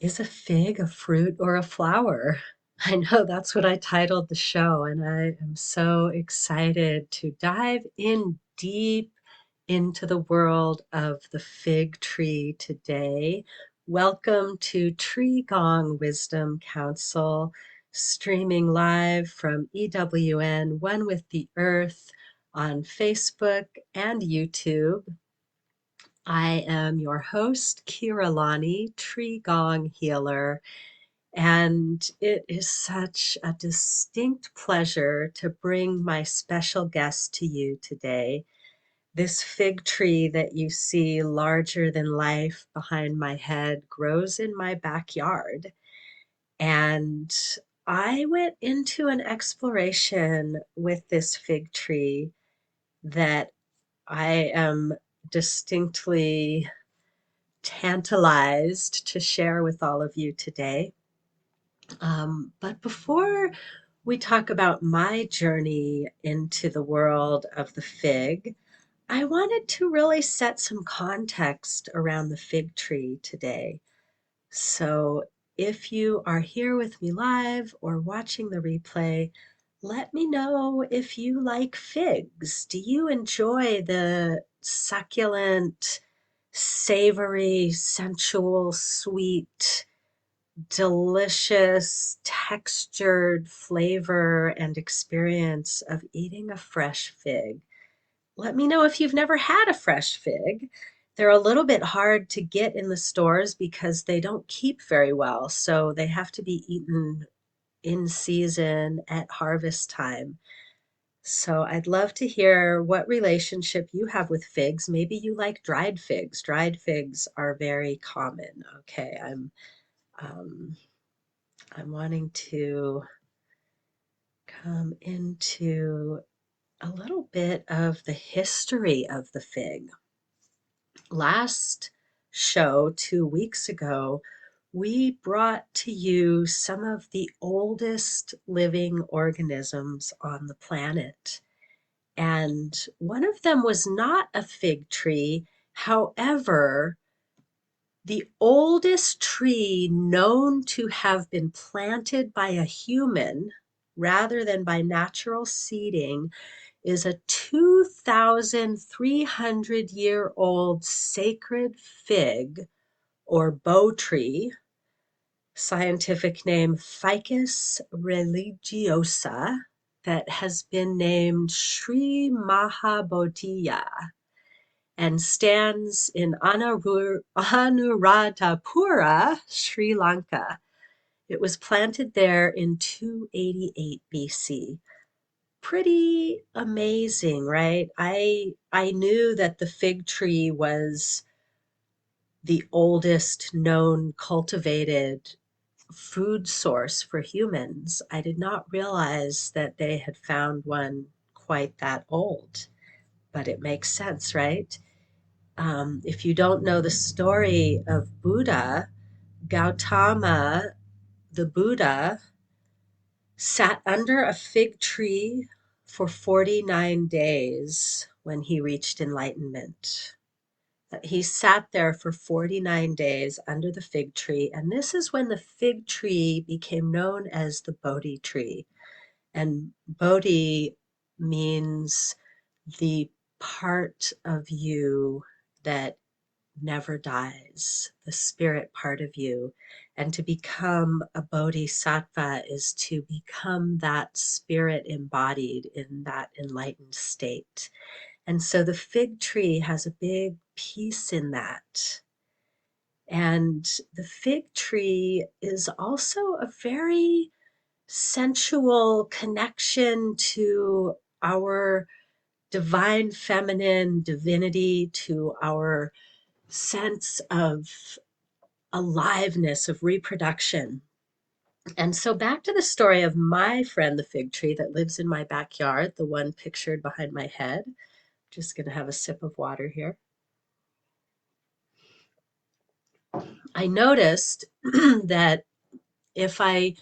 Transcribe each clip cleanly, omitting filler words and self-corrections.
Is a fig a fruit or a flower? I know that's what I titled the show, and I am so excited to dive in deep into the world of the fig tree today. Welcome to Gong Wisdom Council, streaming live from EWN One with the Earth on Facebook and YouTube. I am your host, Keira Lani, Tree Gong Healer, and it is such a distinct pleasure to bring my special guest to you today. This fig tree that you see larger than life behind my head grows in my backyard. And I went into an exploration with this fig tree that I am distinctly tantalized to share with all of you today. But before we talk about my journey into the world of the fig, I wanted to really set some context around the fig tree today. So if you are here with me live or watching the replay, let me know if you like figs. Do you enjoy the succulent, savory, sensual, sweet, delicious, textured flavor and experience of eating a fresh fig? Let me know if you've never had a fresh fig. They're a little bit hard to get in the stores because they don't keep very well, so they have to be eaten in season at harvest time. So I'd love to hear what relationship you have with figs. Maybe you like dried figs. Dried figs are very common. Okay, um, I'm wanting to come into a little bit of the history of the fig. Last show, 2 weeks ago, we brought to you some of the oldest living organisms on the planet. And one of them was not a fig tree. However, the oldest tree known to have been planted by a human rather than by natural seeding is a 2,300-year-old sacred fig or bow tree, scientific name Ficus religiosa, that has been named Sri Mahabodhiya and stands in Anuradhapura, Sri Lanka. It was planted there in 288 BC. Pretty amazing, right? I knew that the fig tree was the oldest known cultivated food source for humans. I did not realize that they had found one quite that old, but it makes sense, right? If you don't know the story of Buddha, Gautama, the Buddha, sat under a fig tree for 49 days when he reached enlightenment. He sat there for 49 days under the fig tree, and this is when the fig tree became known as the Bodhi tree. And Bodhi means the part of you that never dies, the spirit part of you. And to become a bodhisattva is to become that spirit embodied in that enlightened state. And so the fig tree has a big piece in that. And the fig tree is also a very sensual connection to our divine feminine divinity, to our sense of aliveness, of reproduction. And so back to the story of my friend, the fig tree that lives in my backyard, the one pictured behind my head. Just going to have a sip of water here. I noticed that if I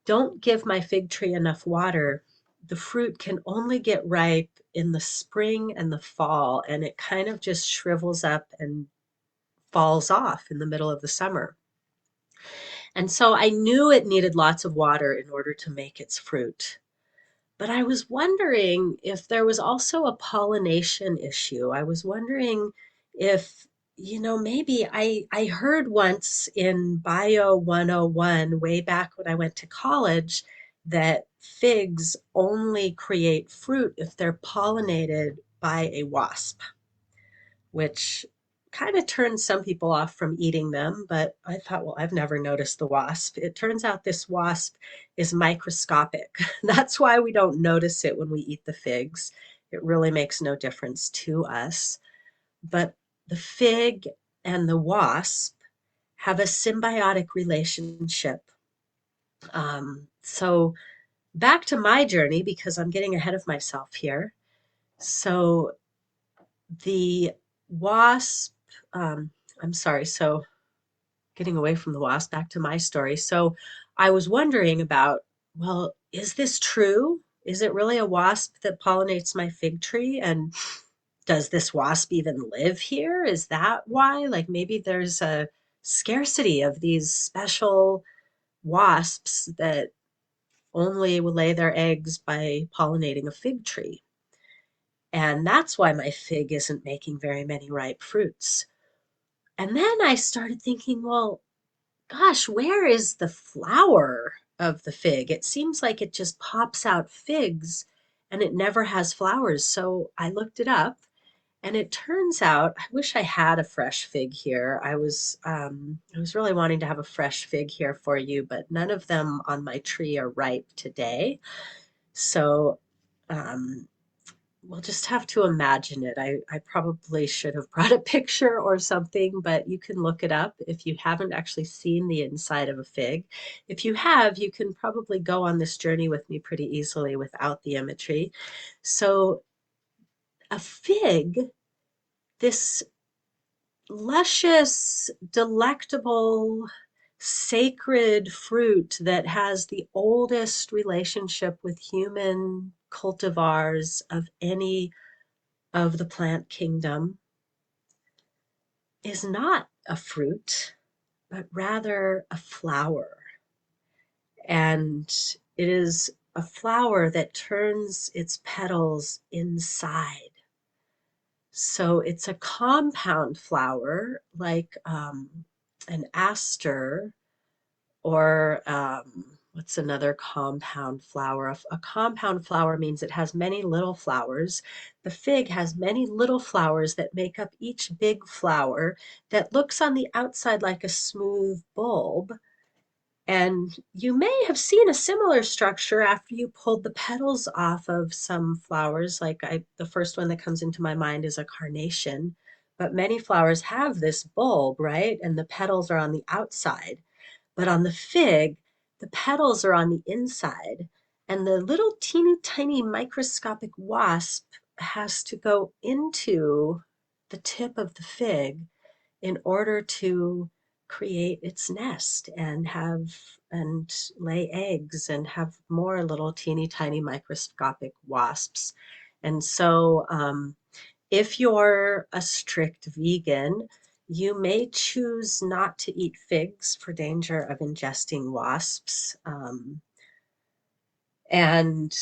don't give my fig tree enough water, the fruit can only get ripe in the spring and the fall, and it kind of just shrivels up and falls off in the middle of the summer. And so I knew it needed lots of water in order to make its fruit. But I was wondering if there was also a pollination issue. I was wondering if, maybe I heard once in Bio 101, way back when I went to college, that figs only create fruit if they're pollinated by a wasp, which kind of turns some people off from eating them. But I thought, well, I've never noticed the wasp. It turns out this wasp is microscopic. That's why we don't notice it when we eat the figs. It really makes no difference to us. But the fig and the wasp have a symbiotic relationship. So back to my journey, because I'm getting ahead of myself here. So the wasp, um, I'm sorry, so getting away from the wasp, back to my story. So I was wondering about, well, is this true? Is it really a wasp that pollinates my fig tree? And does this wasp even live here? Is that why? Like maybe there's a scarcity of these special wasps that only will lay their eggs by pollinating a fig tree. And that's why my fig isn't making very many ripe fruits. And then I started thinking, well, gosh, where is the flower of the fig? It seems like it just pops out figs and it never has flowers. So I looked it up and it turns out, I wish I had a fresh fig here. I was really wanting to have a fresh fig here for you, but none of them on my tree are ripe today. So um, we'll just have to imagine it. I probably should have brought a picture or something, but you can look it up if you haven't actually seen the inside of a fig. If you have, you can probably go on this journey with me pretty easily without the imagery. So, a fig, this luscious, delectable, sacred fruit that has the oldest relationship with human cultivars of any of the plant kingdom, is not a fruit, but rather a flower. And it is a flower that turns its petals inside. So it's a compound flower like an aster or what's another compound flower? A compound flower means it has many little flowers. The fig has many little flowers that make up each big flower that looks on the outside like a smooth bulb. And you may have seen a similar structure after you pulled the petals off of some flowers. The first one that comes into my mind is a carnation. But many flowers have this bulb, right? And the petals are on the outside. But on the fig, the petals are on the inside, and the little teeny tiny microscopic wasp has to go into the tip of the fig in order to create its nest and lay eggs and have more little teeny tiny microscopic wasps. And so if you're a strict vegan, you may choose not to eat figs for danger of ingesting wasps. And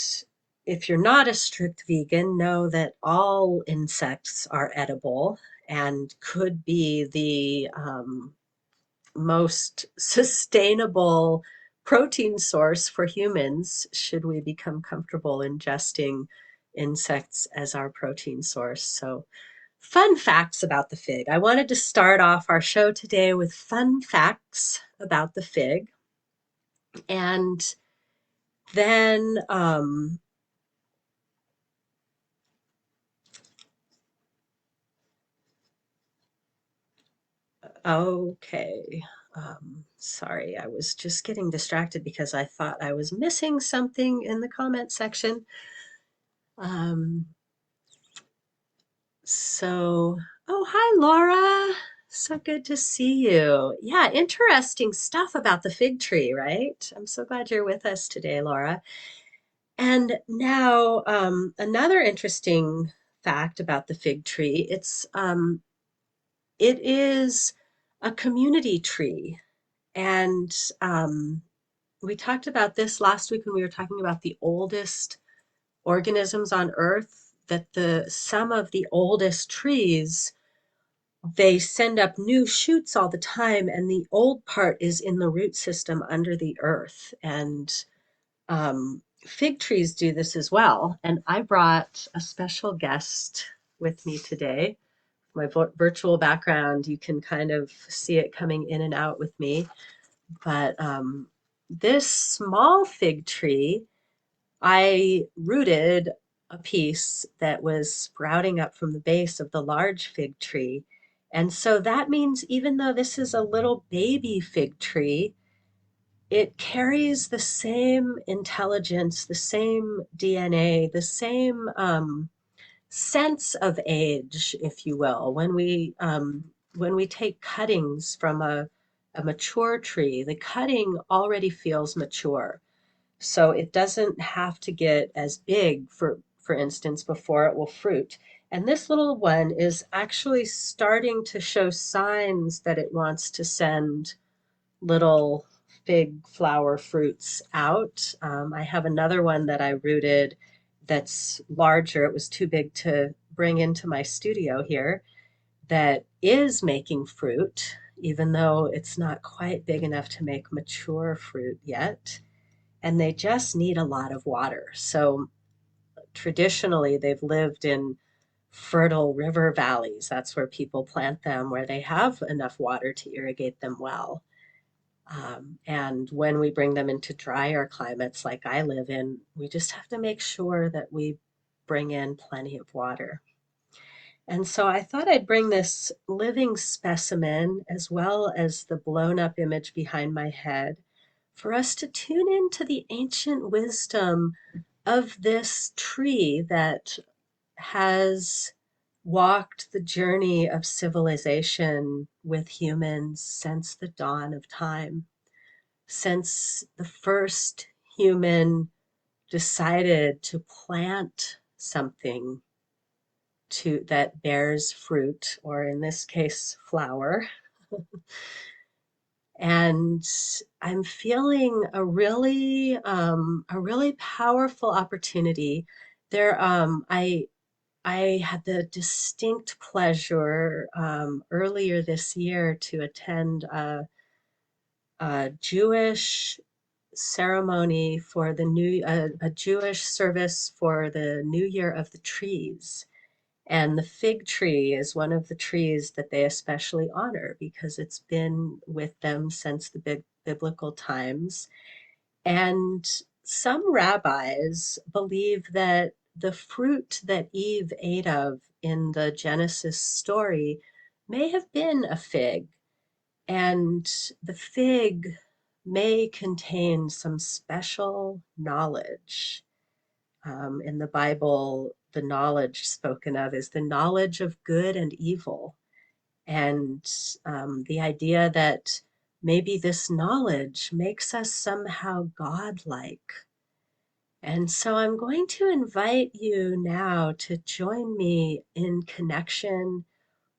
if you're not a strict vegan, know that all insects are edible and could be the most sustainable protein source for humans should we become comfortable ingesting insects as our protein source. So fun facts about the fig. I wanted to start off our show today with fun facts about the fig. And then, okay. Sorry, I was just getting distracted because I thought I was missing something in the comment section. Um, so, oh, hi, Laura. So good to see you. Yeah, interesting stuff about the fig tree, right? I'm so glad you're with us today, Laura. And now, another interesting fact about the fig tree, it is a community tree. And we talked about this last week when we were talking about the oldest organisms on Earth, that some of the oldest trees, they send up new shoots all the time, and the old part is in the root system under the earth. And fig trees do this as well. And I brought a special guest with me today. My virtual background, you can kind of see it coming in and out with me. But this small fig tree, I rooted a piece that was sprouting up from the base of the large fig tree. And so that means even though this is a little baby fig tree, it carries the same intelligence, the same DNA, the same sense of age, if you will. When we take cuttings from a mature tree, the cutting already feels mature. So it doesn't have to get as big, for instance, before it will fruit. And this little one is actually starting to show signs that it wants to send little fig flower fruits out. I have another one that I rooted that's larger. It was too big to bring into my studio here, that is making fruit, even though it's not quite big enough to make mature fruit yet. And they just need a lot of water. So traditionally, they've lived in fertile river valleys. That's where people plant them, where they have enough water to irrigate them well. And when we bring them into drier climates like I live in, we just have to make sure that we bring in plenty of water. And so I thought I'd bring this living specimen as well as the blown up image behind my head for us to tune into the ancient wisdom of this tree that has walked the journey of civilization with humans since the dawn of time, since the first human decided to plant something that bears fruit, or in this case, flower. And I'm feeling a really powerful opportunity there. I had the distinct pleasure earlier this year to attend a Jewish ceremony for a Jewish service for the New Year of the Trees. And the fig tree is one of the trees that they especially honor because it's been with them since the biblical times. And some rabbis believe that the fruit that Eve ate of in the Genesis story may have been a fig. And the fig may contain some special knowledge. In the Bible, the knowledge spoken of is the knowledge of good and evil. And the idea that maybe this knowledge makes us somehow godlike. And so I'm going to invite you now to join me in connection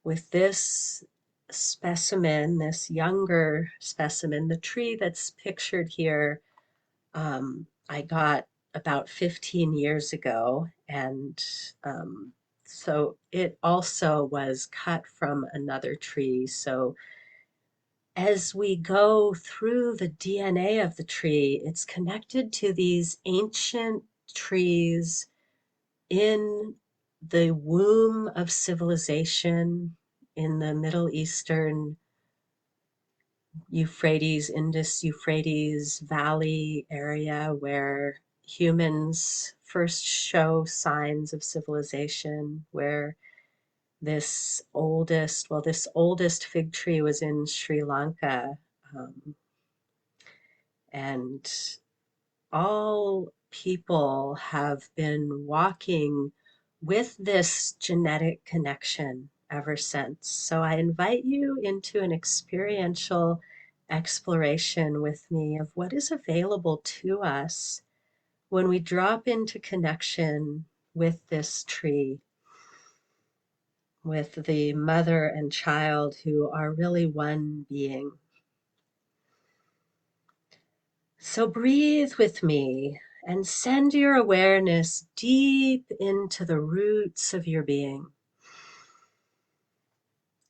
with this specimen, this younger specimen, the tree that's pictured here. I got about 15 years ago, and so it also was cut from another tree. So as we go through the DNA of the tree, it's connected to these ancient trees in the womb of civilization in the Middle Eastern Indus Euphrates Valley area, where humans first show signs of civilization, where this oldest fig tree was in Sri Lanka. And all people have been walking with this genetic connection ever since. So I invite you into an experiential exploration with me of what is available to us when we drop into connection with this tree, with the mother and child who are really one being. So breathe with me and send your awareness deep into the roots of your being.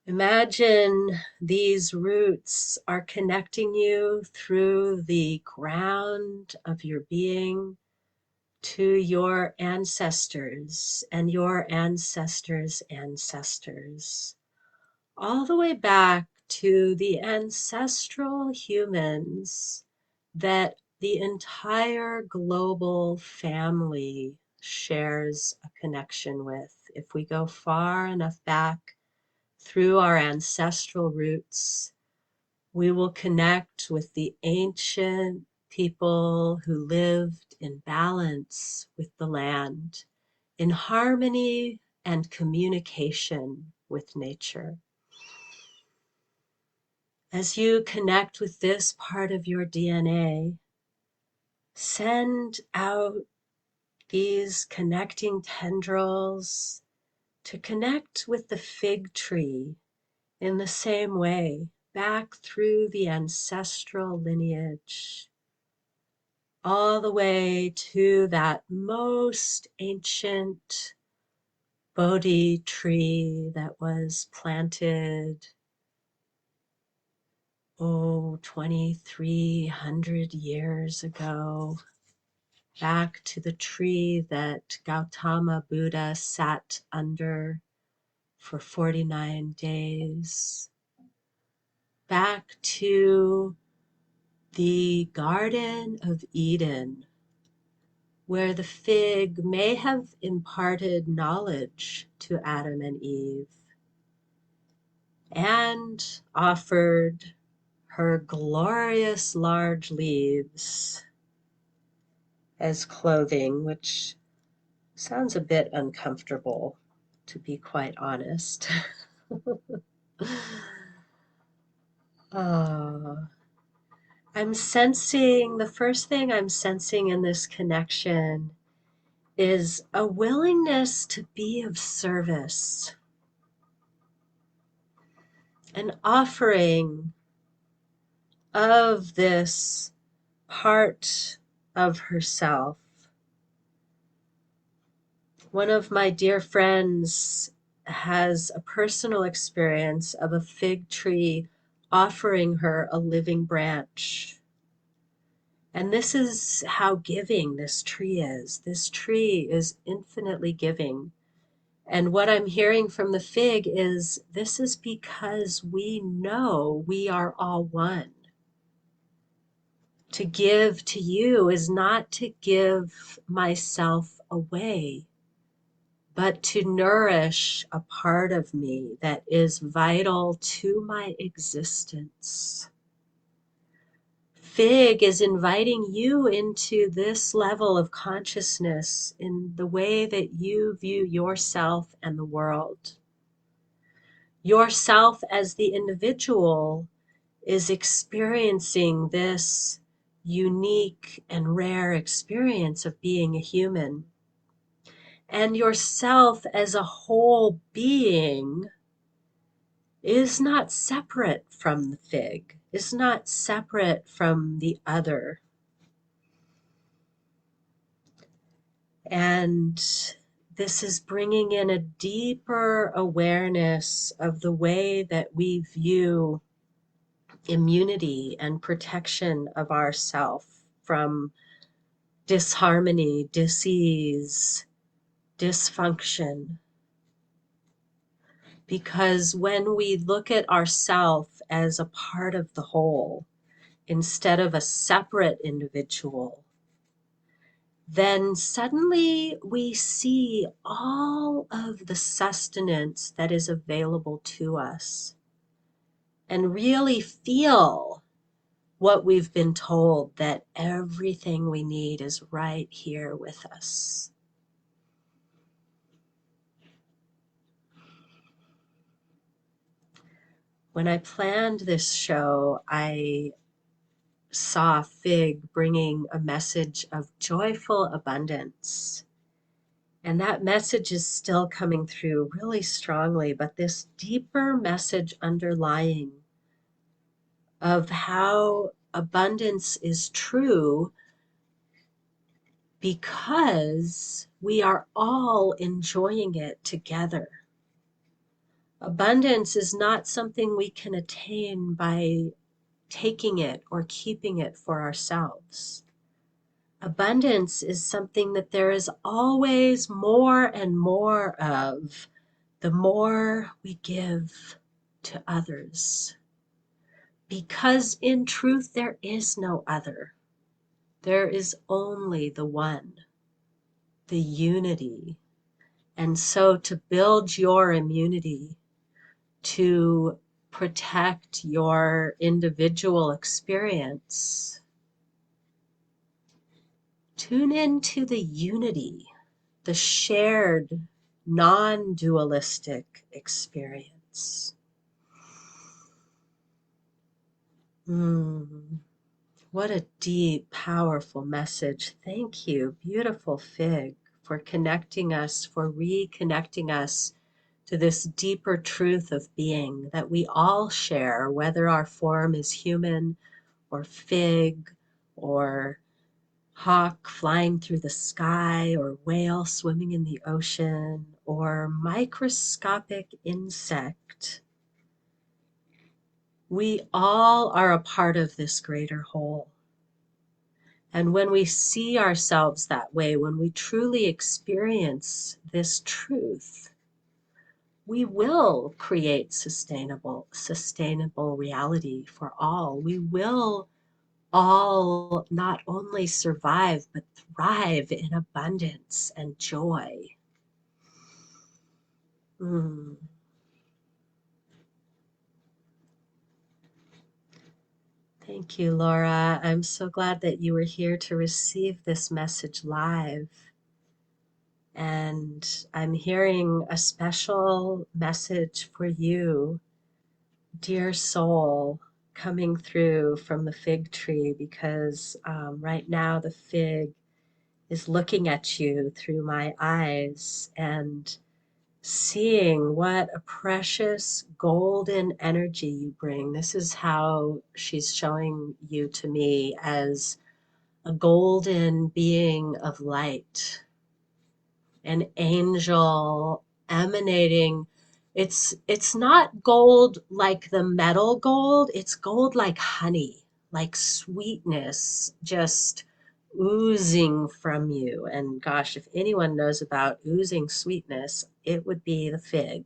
Imagine these roots are connecting you through the ground of your being to your ancestors and your ancestors' ancestors, all the way back to the ancestral humans that the entire global family shares a connection with. If we go far enough back through our ancestral roots, we will connect with the ancient people who lived in balance with the land, in harmony and communication with nature. As you connect with this part of your DNA, send out these connecting tendrils to connect with the fig tree in the same way, back through the ancestral lineage, all the way to that most ancient Bodhi tree that was planted 2,300 years ago, back to the tree that Gautama Buddha sat under for 49 days, back to the Garden of Eden, where the fig may have imparted knowledge to Adam and Eve and offered her glorious large leaves as clothing, which sounds a bit uncomfortable, to be quite honest. Oh, the first thing I'm sensing in this connection is a willingness to be of service, an offering of this part of herself. One of my dear friends has a personal experience of a fig tree offering her a living branch. And this is how giving this tree is. This tree is infinitely giving. And what I'm hearing from the fig is this is because we know we are all one. To give to you is not to give myself away, but to nourish a part of me that is vital to my existence. Fig is inviting you into this level of consciousness in the way that you view yourself and the world. Yourself as the individual is experiencing this unique and rare experience of being a human. And yourself as a whole being is not separate from the fig, is not separate from the other. And this is bringing in a deeper awareness of the way that we view immunity and protection of ourself from disharmony, dis-ease, dysfunction. Because when we look at ourself as a part of the whole, instead of a separate individual, then suddenly we see all of the sustenance that is available to us and really feel what we've been told, that everything we need is right here with us. When I planned this show, I saw Fig bringing a message of joyful abundance. And that message is still coming through really strongly, but this deeper message underlying of how abundance is true because we are all enjoying it together. Abundance is not something we can attain by taking it or keeping it for ourselves. Abundance is something that there is always more and more of, the more we give to others. Because in truth, there is no other. There is only the one, the unity. And so to build your immunity, to protect your individual experience, tune into the unity, the shared, non-dualistic experience. What a deep, powerful message. Thank you, beautiful Fig, for connecting us, for reconnecting us to this deeper truth of being that we all share, whether our form is human or fig or hawk flying through the sky or whale swimming in the ocean or microscopic insect. We all are a part of this greater whole. And when we see ourselves that way, when we truly experience this truth, we will create sustainable reality for all. We will all not only survive, but thrive in abundance and joy. Thank you, Laura. I'm so glad that you were here to receive this message live. And I'm hearing a special message for you, dear soul, coming through from the fig tree, because right now the fig is looking at you through my eyes and seeing what a precious golden energy you bring. This is how she's showing you to me, as a golden being of light, an angel emanating. It's not gold like the metal gold, it's gold like honey, like sweetness just oozing from you. And gosh, if anyone knows about oozing sweetness, it would be the fig.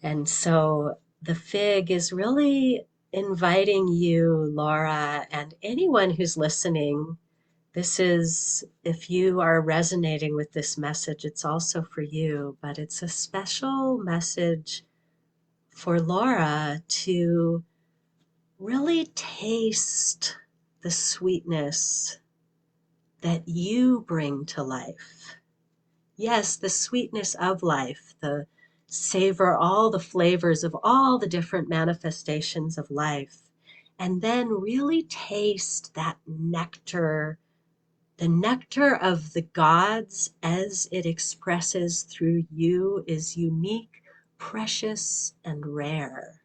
And so the fig is really inviting you, Laura, and anyone who's listening. This is, if you are resonating with this message, it's also for you, but it's a special message for Laura to really taste the sweetness that you bring to life. Yes, the sweetness of life, the savor all the flavors of all the different manifestations of life, and then really taste that nectar. The nectar of the gods as it expresses through you is unique, precious, and rare.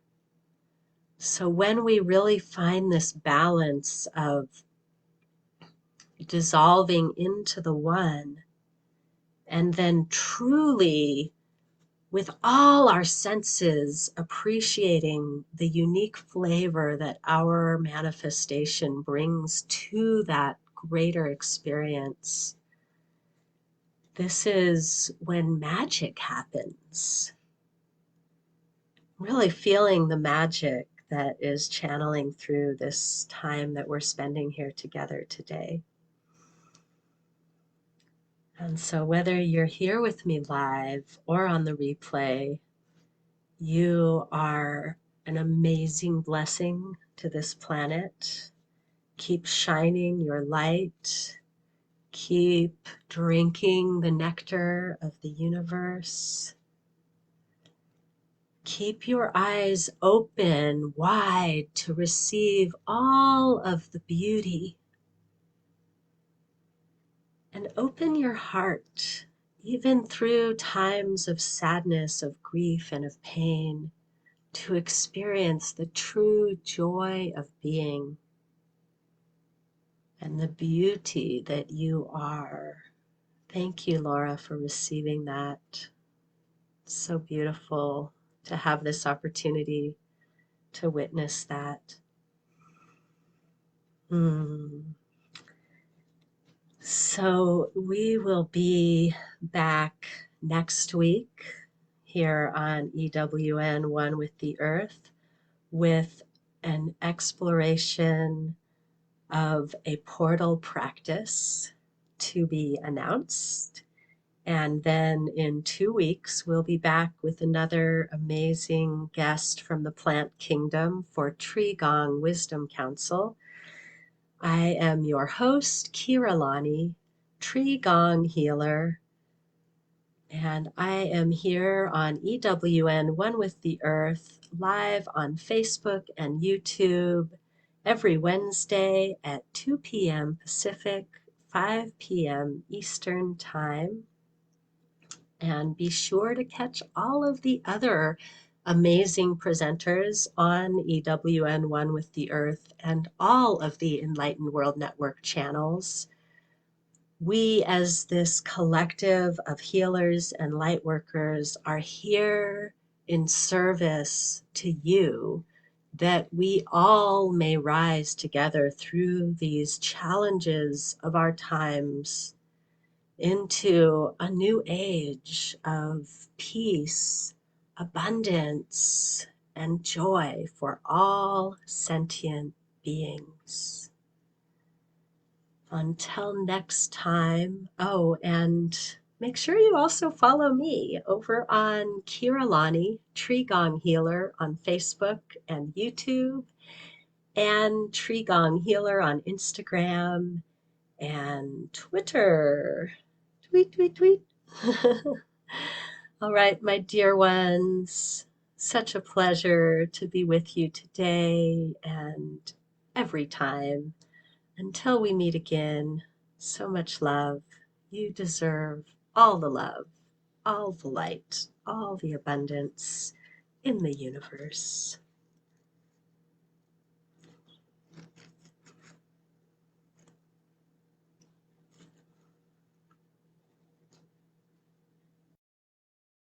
So when we really find this balance of dissolving into the one, and then truly, with all our senses, appreciating the unique flavor that our manifestation brings to that greater experience, this is when magic happens. Really feeling the magic that is channeling through this time that we're spending here together today. And so whether you're here with me live or on the replay, you are an amazing blessing to this planet. Keep shining your light. Keep drinking the nectar of the universe. Keep your eyes open wide to receive all of the beauty. And open your heart, even through times of sadness, of grief, and of pain, to experience the true joy of being and the beauty that you are. Thank you, Laura, for receiving that. It's so beautiful to have this opportunity to witness that. So we will be back next week here on EWN One with the Earth with an exploration of a portal practice to be announced. And then in 2 weeks, we'll be back with another amazing guest from the plant kingdom for Gong Wisdom Council. I am your host, Keira Lani, Gong healer, and I am here on EWN One with the Earth, live on Facebook and YouTube every Wednesday at 2 p.m. Pacific, 5 p.m. Eastern Time. And be sure to catch all of the other amazing presenters on EWN One with the Earth and all of the Enlightened World Network channels. We, as this collective of healers and light workers, are here in service to you, that we all may rise together through these challenges of our times into a new age of peace, abundance, and joy for all sentient beings. Until next time, oh, and make sure you also follow me over on Keira Lani, Gong Healer on Facebook and YouTube, and Gong Healer on Instagram and Twitter. Tweet, tweet, tweet. All right, my dear ones, such a pleasure to be with you today and every time. Until we meet again, so much love. You deserve all the love, all the light, all the abundance in the universe.